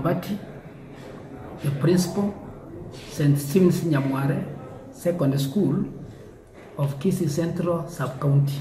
Ombati, the principal, St. Stephen's Nyamware Secondary School of Kisii Central Sub-County,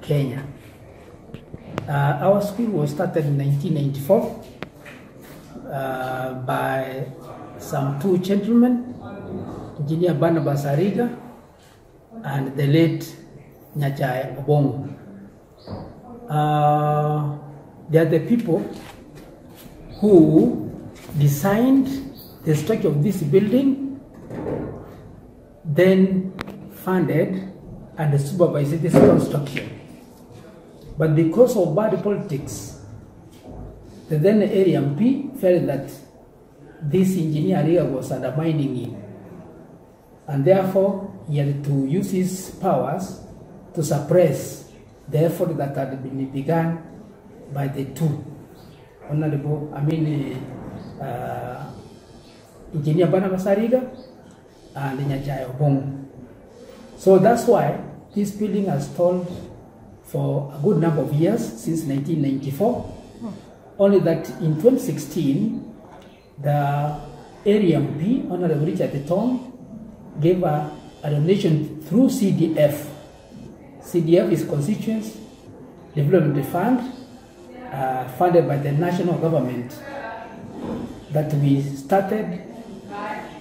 Kenya. Our school was started in 1994 by some two gentlemen, Engineer Barnabas Ariga and the late Nyachai Obongo. They are the people who designed the structure of this building, then funded and supervised this construction. But because of bad politics, the then area MP felt that this engineer area was undermining him, and therefore he had to use his powers to suppress the effort that had been begun by the two honorable, Engineer Barnabas Ariga and Nyachai Obongo. So that's why this building has stalled for a good number of years, since 1994. Only that in 2016, the area MP, Honorable Richard Tom, gave a donation through CDF. CDF is Constituents Development Fund, funded by the national government, that we started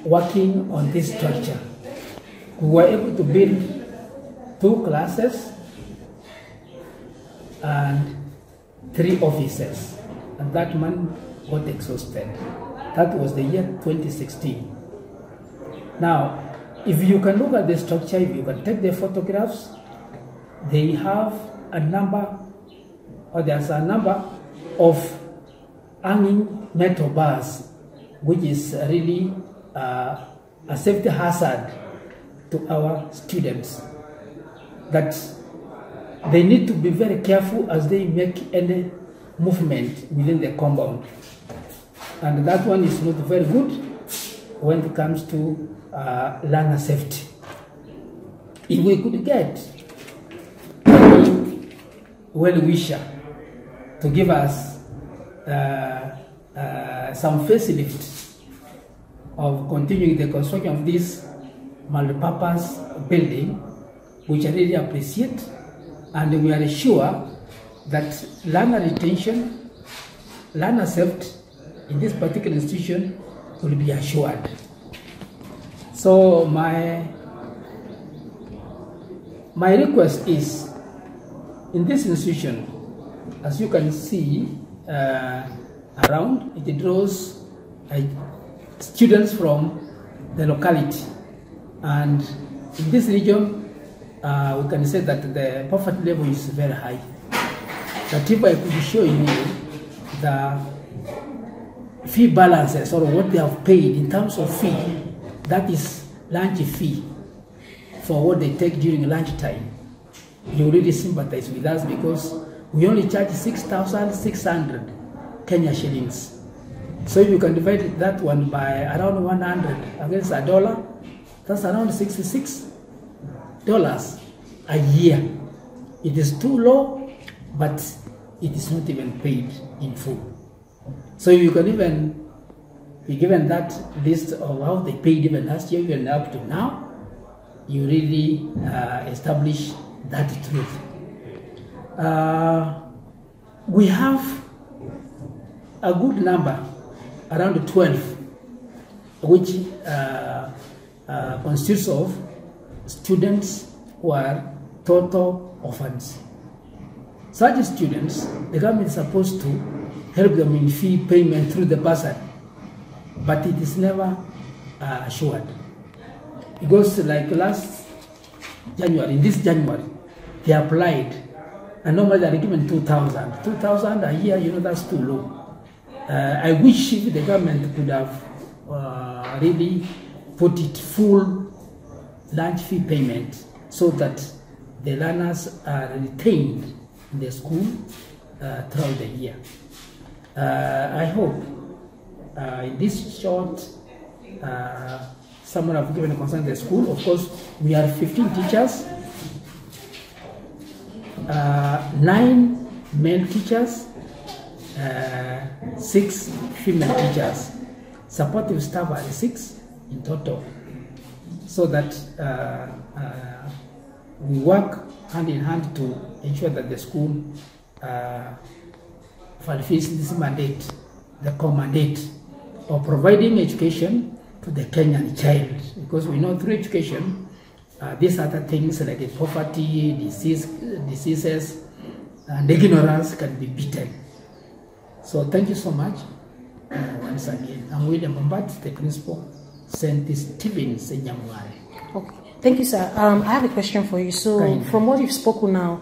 working on this structure. We were able to build 2 classes and 3 offices, and that man got exhausted. That was the year 2016. Now, if you can look at the structure, if you can take the photographs, they have a number, or there's a number of hanging metal bars, which is really a safety hazard to our students, that they need to be very careful as they make any movement within the compound. And that one is not very good when it comes to learner safety. If we could get any well-wisher to give us some facelift of continuing the construction of this multi-purpose building, which I really appreciate, and we are sure that learner retention, learner safety in this particular institution will be assured. So my request is, in this institution, as you can see around, it draws students from the locality, and in this region we can say that the poverty level is very high. That if I could show you the fee balances, or what they have paid in terms of fee, that is lunch fee for what they take during lunchtime, you really sympathize with us, because we only charge 6,600 Kenya shillings. So if you can divide that one by around 100 against $1, that's around $66 a year. It is too low, but it is not even paid in full. So you can even be given that list of how they paid even last year, even up to now, you really establish that truth. We have a good number, around 12, which consists of students who are total orphans. Such students, the government is supposed to help them in fee payment through the bursary, but it is never assured. Because like last January, in this January, they applied, and normally they are given 2,000. 2,000 a year, you know, that's too low. I wish if the government could have really put it full lunch fee payment, so that the learners are retained in the school throughout the year. I hope in this short summary I've given concerning the school. Of course, we are 15 teachers, 9 male teachers, 6 female teachers. Supportive staff are 6 in total. So that we work hand in hand to ensure that the school fulfills this mandate, the core mandate of providing education to the Kenyan child. Because we know through education, these other things like poverty, diseases, and ignorance can be beaten. So thank you so much once again. I'm William Ombati, the principal, St. Stephen's in Nyamware. Okay. Thank you, sir. I have a question for you. So from what you've spoken now,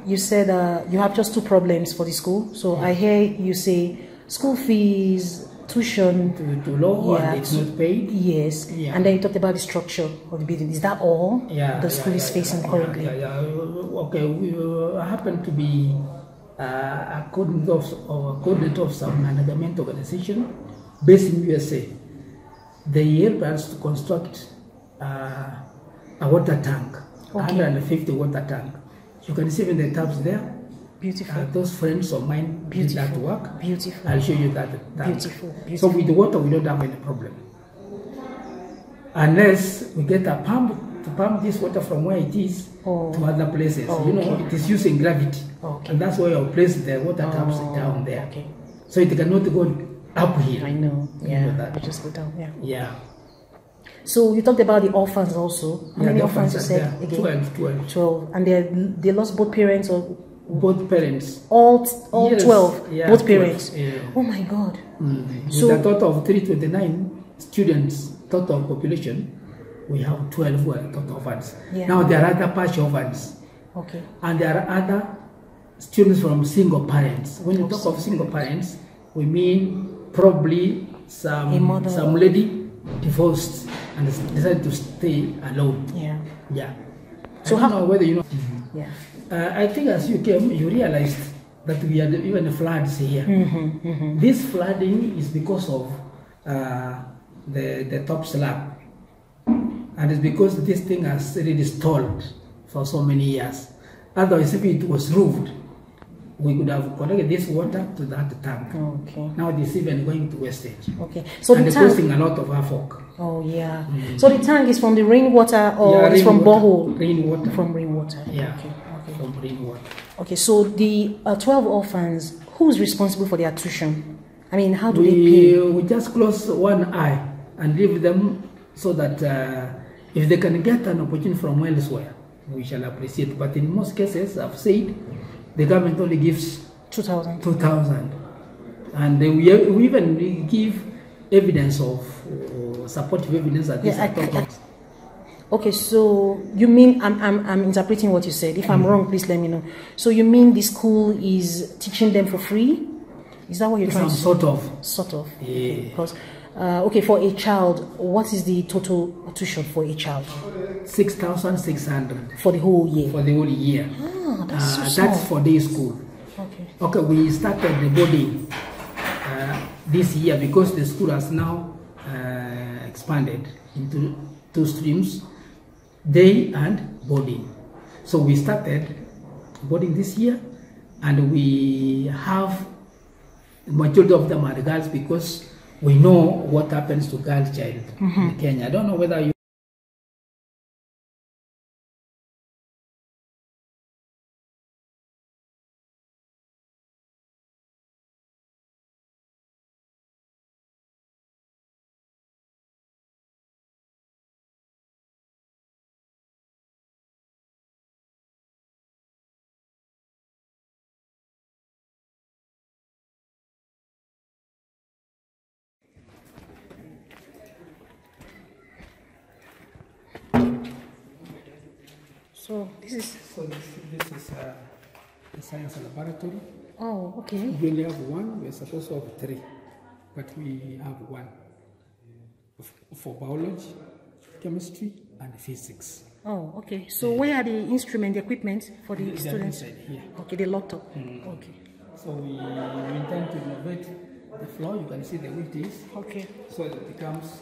you said you have just 2 problems for the school. So I hear you say school fees, tuition. Too low, and it's not paid. Yes. Yeah. And then you talked about the structure of the building. Is that all the school is facing currently? Okay, we happen to be a coordinator of some management organization based in USA. They helped us to construct a water tank, 150 water tank. You can see in the tabs there. Beautiful. Those friends of mine did that work. Beautiful. I'll show you that tank. Beautiful. So with the water, we don't have any problem. Unless we get a pump to pump this water from where it is to other places. You know, it is using gravity. And that's why I'll place the water taps down there. So it cannot go up here. I know. Yeah. You know that. I just go down. Yeah. Yeah. So you talked about the orphans also. How many orphans you said again? 12. And they lost both parents or? Both parents. All yes. 12? Yeah, both parents? 12. Yeah. Oh my God. So with a total of 329 students, total population, we have 12 who are total orphans. Yeah. Now there are other partial orphans. Okay. And there are other students from single parents. When you talk of single parents, we mean probably some lady divorced and decided to stay alone. Yeah. Yeah. So I don't know whether you know. Yeah. I think as you came, you realized that we had even floods here. This flooding is because of the top slab. And it's because this thing has really stalled for so many years. Otherwise, if it was roofed, we could have collected this water to that tank. Okay. Now it is even going to wastage. Okay. So and the tank causing a lot of havoc. Oh yeah. So the tank is from the rainwater or it's from borehole? Rainwater. From rainwater. Yeah. Okay. From rainwater. Okay. So the 12 orphans, who's responsible for their tuition? I mean, how do they pay? We just close one eye and leave them so that if they can get an opportunity from elsewhere, we shall appreciate. But in most cases, I've said, the government only gives 2,000. 2,000. And we even give evidence of supportive evidence that this is Okay, so you mean, I'm interpreting what you said. If I'm wrong, please let me know. So you mean the school is teaching them for free? Is that what you're trying to say? Sort of. Sort of. Yeah. Okay, because, okay, for a child, what is the total tuition for a child? 6,600. For the whole year? For the whole year. Ah, that's so that's for day school. Okay. Okay, we started the boarding this year because the school has now expanded into 2 streams, day and boarding. So we started boarding this year, and we have the majority of them are girls because we know what happens to girl child in Kenya. I don't know whether you So this is the science laboratory. Oh, okay. We only have 1. We're supposed to have 3, but we have 1 for biology, chemistry, and physics. Oh, okay. So where are the instruments, the equipment for the students? Here. Okay, they're locked up. Okay. So we intend to innovate the floor. You can see the width is. Okay. So it becomes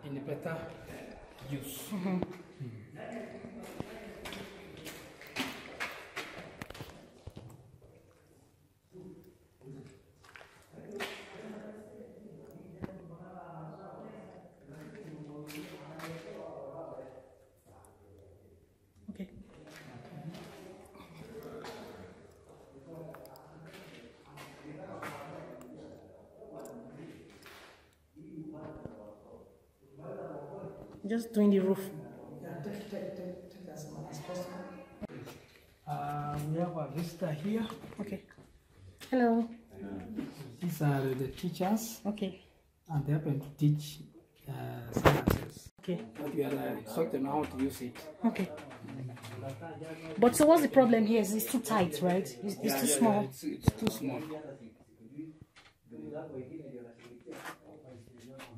in a better use. Just doing the roof. Yeah, take as much as possible. We have a visitor here. Okay. Hello. These are the teachers. Okay. And they happen to teach sciences. Okay. But we are taught them how to use it. Okay. But so what's the problem here? It's too tight, right? It's too small. It's too small.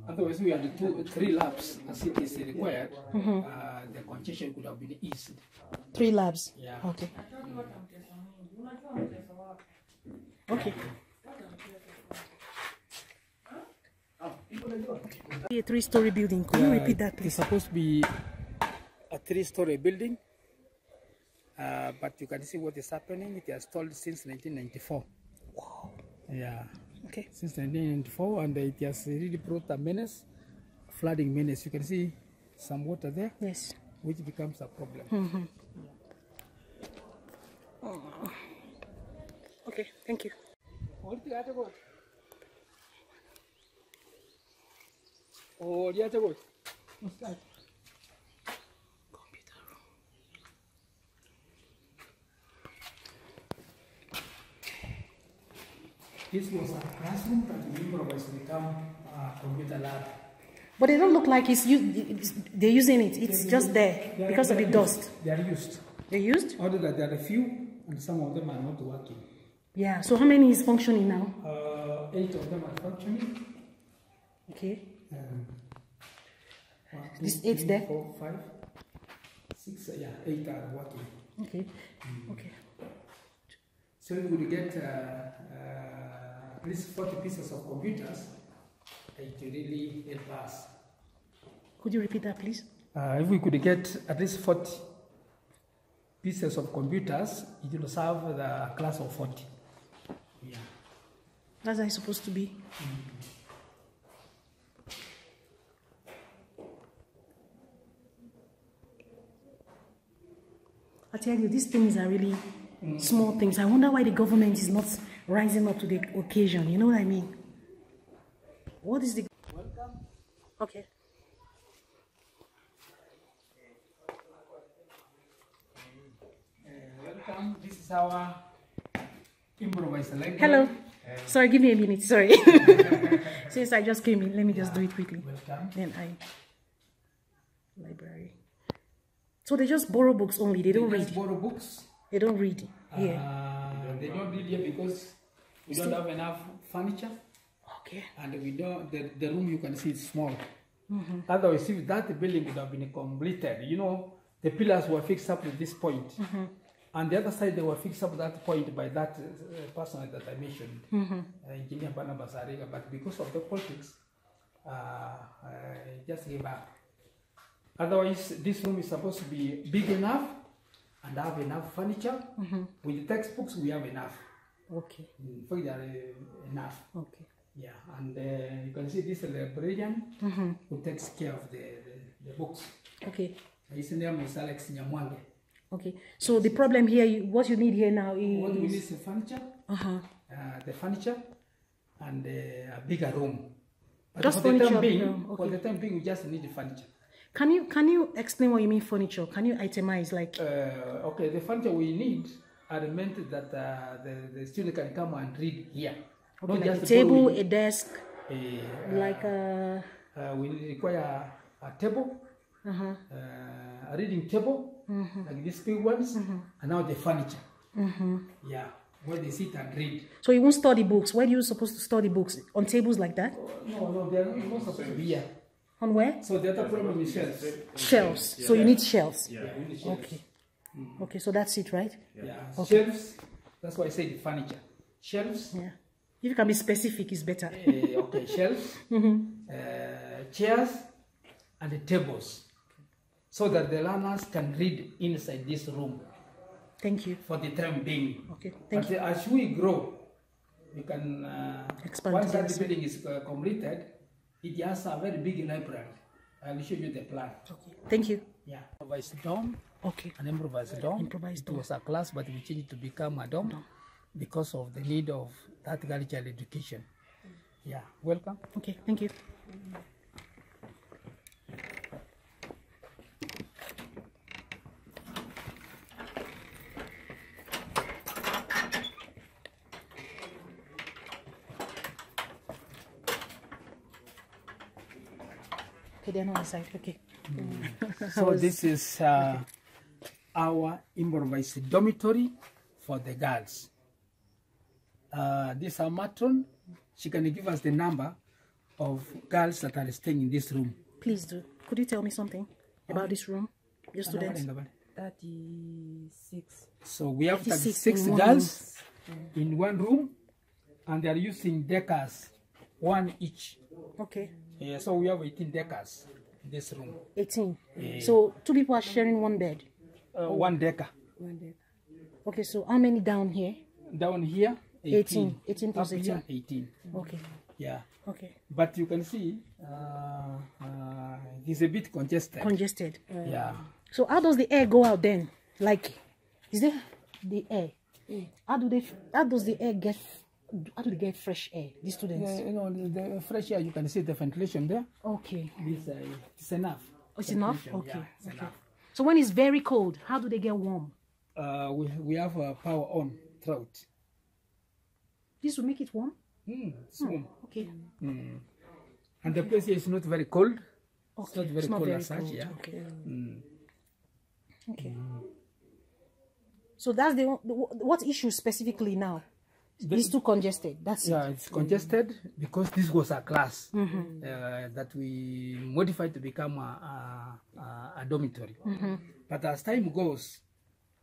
Otherwise, we had 3 labs as it is required. The congestion could have been eased. 3 labs. Yeah. Okay. Okay. A 3-story building. Could you repeat that, please? It's supposed to be a 3-story building, but you can see what is happening. It has stalled since 1994. Wow. Yeah. Okay. Since 1994, and it has really brought a menace, flooding menace. You can see some water there. Yes. Which becomes a problem. Okay. Thank you. Computer room. This was a classroom that we improvised to become a computer lab. But they don't look like they're using it. It's just there because of the dust. They are used. They're used? Although that there are a few, and some of them are not working. Yeah. So how many is functioning now? 8 of them are functioning. Okay. 1, 2, This 8 there? 4, 5, 6. Yeah, 8 are working. Okay. Okay. So we would get at least 40 pieces of computers. It really help us. Could you repeat that, please? If we could get at least 40 pieces of computers, it will serve the class of 40. Yeah. That's how it's supposed to be. I tell you, these things are really small things. I wonder why the government is not rising up to the occasion. You know what I mean? What is the... Welcome. Okay. Welcome. This is our improvised library. Hello. Sorry, give me a minute. Sorry. Since I just came in, let me just do it quickly. Welcome. Then library. So they just borrow books only. They don't read. Just borrow books. They don't read here. They don't read here because we don't have enough furniture. Okay. And we don't. The room you can see is small. Otherwise, if that building would have been completed, you know, the pillars were fixed up at this point. And the other side, they were fixed up at that point by that person that I mentioned, Engineer Barnabas Ariga. But because of the politics, I just gave up. Otherwise, this room is supposed to be big enough and have enough furniture. With the textbooks, we have enough. Okay. In fact, they are enough. Okay. Yeah, and you can see this librarian who takes care of the books. Okay. His name is Alex Nyamwange. Okay. So the problem here, what you need here now is... What we need is the furniture. The furniture and a bigger room. But Just for the furniture. time being, Okay. for the time being, we just need the furniture. Can you explain what you mean furniture? Can you itemize like? Okay, the furniture we need are meant that the student can come and read here. Okay, Not like just a table, borrowing. a desk, like we require a table, a reading table, like these big ones, and now the furniture. Yeah, where they sit and read. So you won't store the books. Where are you supposed to store the books? On tables like that? No, they are not supposed to be here. On where? So the other problem is shelves. Shelves. So you need shelves. Yeah, we need shelves. Okay. Okay, so that's it, right? Yeah, Okay. shelves. That's why I say the furniture. Shelves. Yeah. If you can be specific, it's better. Okay, shelves, chairs, and the tables, so that the learners can read inside this room. Thank you. For the time being. Okay, thank you. As we grow, we can Expand once to the that other building is completed, it has a very big library. I'll show you the plan. Okay. Thank you. Yeah, improvised dome. Okay. An improvised dome. Improvised it dome. was a class, but we changed it to become a dome because of the need of that girl child education. Yeah, welcome. Okay, thank you. Okay, they're not inside. Okay. So this is our improvised dormitory for the girls. This is our matron. She can give us the number of girls that are staying in this room. Please do. Could you tell me something about this room? Your students? 36. So we have 36 in girls in one room, and they are using deckers, one each. Okay. Yeah, so we have 18 deckers in this room. 18. So 2 people are sharing one bed. One decker. Okay, so how many down here? Down here, 18. 18 plus Up 18. here, 18. Okay. Yeah. Okay. But you can see it's a bit congested. Congested. Yeah. So how does the air go out then? Like, is there the air? How do they get fresh air, these students? Yeah, you know, the fresh air, you can see the ventilation there. Okay. It's enough. Oh, it's enough? Ventilation, Okay. Yeah, it's enough. So when it's very cold, how do they get warm? We have power on throughout. This will make it warm? It's warm. Okay. And the place here is not very cold. Okay. It's not very cold as such, yeah. Okay. Okay. So that's what issue specifically now? It's too congested. That's yeah, it. it's congested because this was a class that we modified to become a dormitory. But as time goes,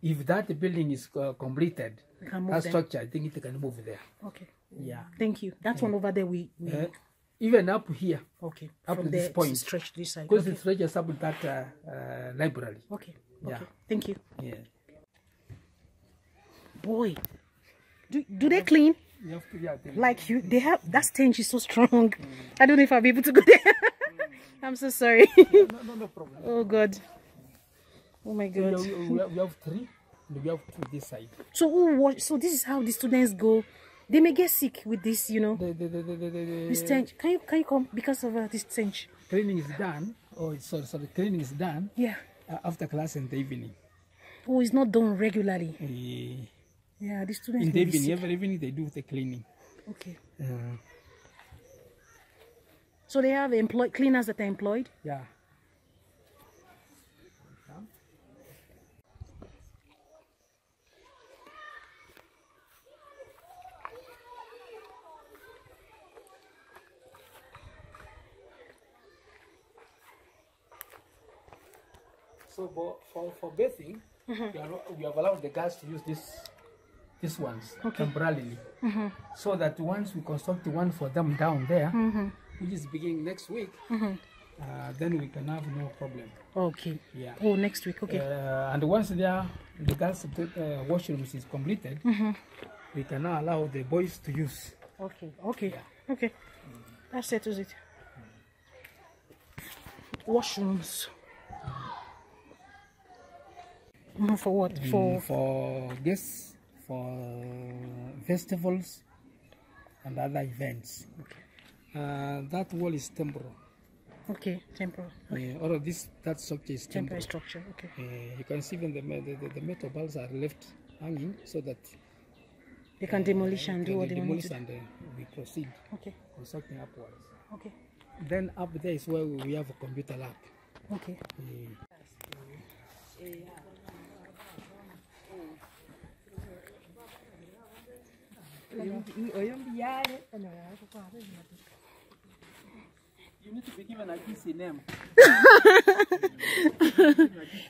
if that building is completed, that structure, I think it can move there. Okay. Yeah. Thank you. That one over there, we even up here. Okay. Up From to this there, point. stretch this side. Because Okay. it stretches up with that library. Okay. Yeah. Okay. Thank you. Yeah. Boy, do they clean? You have to, yeah, Like you, they have that stench is so strong. I don't know if I'll be able to go there. I'm so sorry. no problem. Oh God. Oh my God. We have 3. And we have 2 this side. So so this is how the students go. They may get sick with this, you know. The stench. Can you come because of this stench? Cleaning is done. Oh, sorry. Cleaning is done. Yeah. After class in the evening. Oh, it's not done regularly. Yeah, the students. In the evening, every evening they do the cleaning. Okay. So they have cleaners that are employed. Yeah. So for bathing, we have allowed the guys to use these ones temporarily, so that once we construct one for them down there, which is beginning next week, then we can have no problem. Okay. Yeah. Oh, next week. Okay. And once the girls' washrooms is completed, we can now allow the boys to use. Okay. Okay. Yeah. Okay. That settles it. Washrooms. For what? For guests, for festivals, and other events. Okay. That wall is temporal. Okay, temporal. Okay. All of that structure is temporary temporal. Structure. Okay. You can see even the metal bars are left hanging so that they can demolish and do what they want to do. And we proceed. Okay. Constructing upwards. Okay. Then up there is where we have a computer lab. Okay. You need to be given a PC name.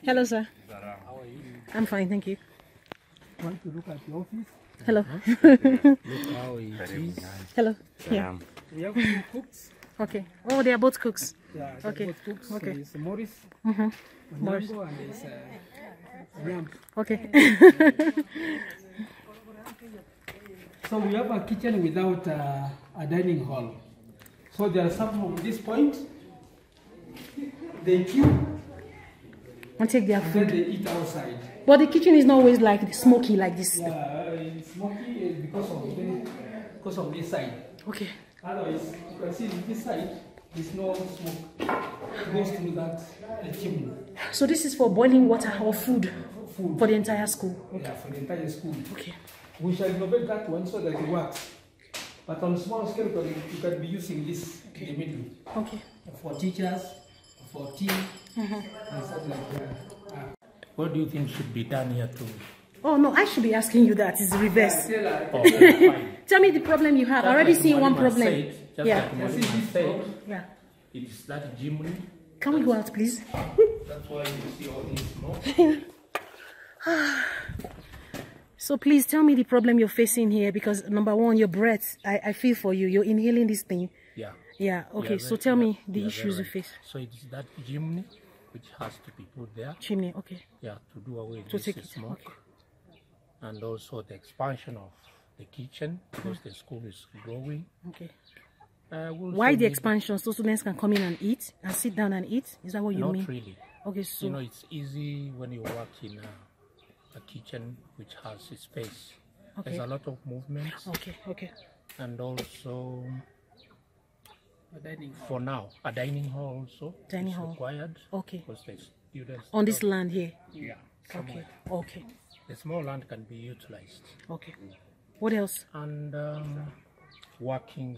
Hello, sir. How are you? I'm fine, thank you. Want to look at the office? Hello. Look how it is. Hello. Yeah. We have 2 cooks. Okay. Oh, they are both cooks. Yeah, they're Okay. both cooks. Okay. There's Morris, Morris. and there's Yam. Okay. So we have a kitchen without a dining hall. So there are some from this point, they queue, And take their then food. they eat outside. But the kitchen is not always like smoky like this. Yeah, it's smoky because of this side. Okay. Otherwise, you can see this side, there's no smoke. It goes through that chimney. So this is for boiling water or food for the entire school. Okay. Yeah, for the entire school. Okay. We shall innovate that one so that it works. But on small scale, you can be using this in the middle. Okay. For teachers, 14, and something like that. What do you think should be done here too? Oh no, I should be asking you that. It's reverse. Fine. Tell me the problem you have. I already see one problem. Yeah. It's that chimney. Can we go out, please? That's why you see all this smoke. So please tell me the problem you're facing here, because number one, your breath. I feel for you. You're inhaling this thing. Yeah. Yeah. Okay. So tell me the issues you face. So it's that chimney which has to be put there. Chimney. Okay. Yeah, to do away with the smoke. Okay. And also the expansion of the kitchen, because the school is growing. Okay. Why the expansion? So students can come in and eat and sit down and eat? Is that what you mean? Not really. Okay, so you know, it's easy when you work in a kitchen which has a space. Okay. There's a lot of movements. Okay, okay. And also, for now, a dining hall also is required. Okay. Because the students on this land here. Yeah. Okay. Okay. The small land can be utilized. Okay. What else? And working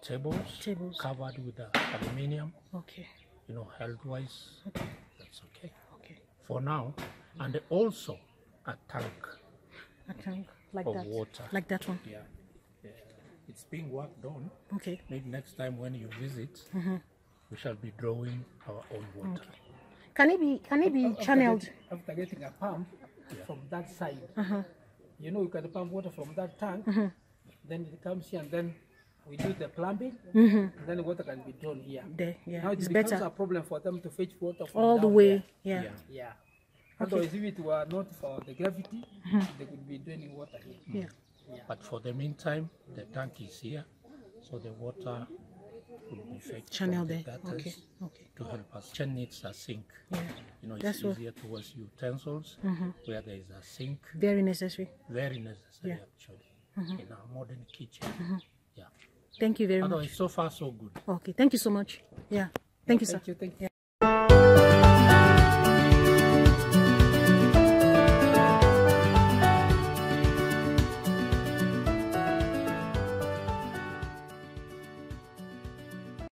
tables covered with aluminium. Okay. You know, health-wise, okay. That's okay. Okay. For now, and also a tank. A tank like of that. Water. Like that one. Yeah. It's being worked on. Okay. Maybe next time when you visit, we shall be drawing our own water. Okay. Can it be channeled? After getting a pump from that side, you know, you can pump water from that tank. Then it comes here, and then we do the plumbing. And then the water can be drawn here. There, yeah. Now it becomes a problem for them to fetch water from all the way. There. Yeah. Otherwise, if it were not for the gravity, they could be draining water here. Yeah. But for the meantime, the tank is here, so the water will be fetched channel from the there. gutters to help us. Kitchen needs a sink. Yeah. You know, it's easier to wash utensils where there is a sink. Very necessary. Very necessary, actually, in our modern kitchen. Yeah. Thank you very much. Otherwise, so far so good. Okay. Thank you so much. Yeah. Thank you, sir. Thank you.